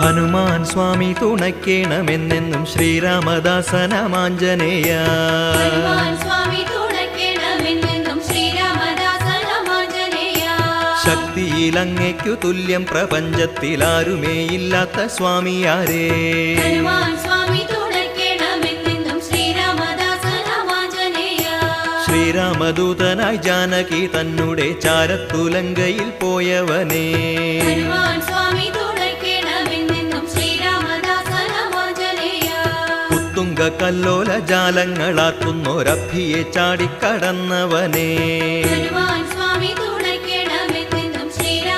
ഹനുമാൻ സ്വാമി തുണയ്ക്കേണമെന്നെന്നും ശ്രീരാമദാസനമാഞ്ജനേയ. ശക്തിയിലങ്ങയ്ക്കു തുല്യം പ്രപഞ്ചത്തിലാരുമേയില്ലാത്ത സ്വാമിയാരേ. ശ്രീരാമദൂതനായി ജാനകി തന്നെ ചാരത്തുലങ്കയിൽ പോയവനേ. ഉത്തുംഗ കല്ലോല ജാലങ്ങളാക്കുന്നൊരഭിയെ ചാടിക്കടന്നവനേ.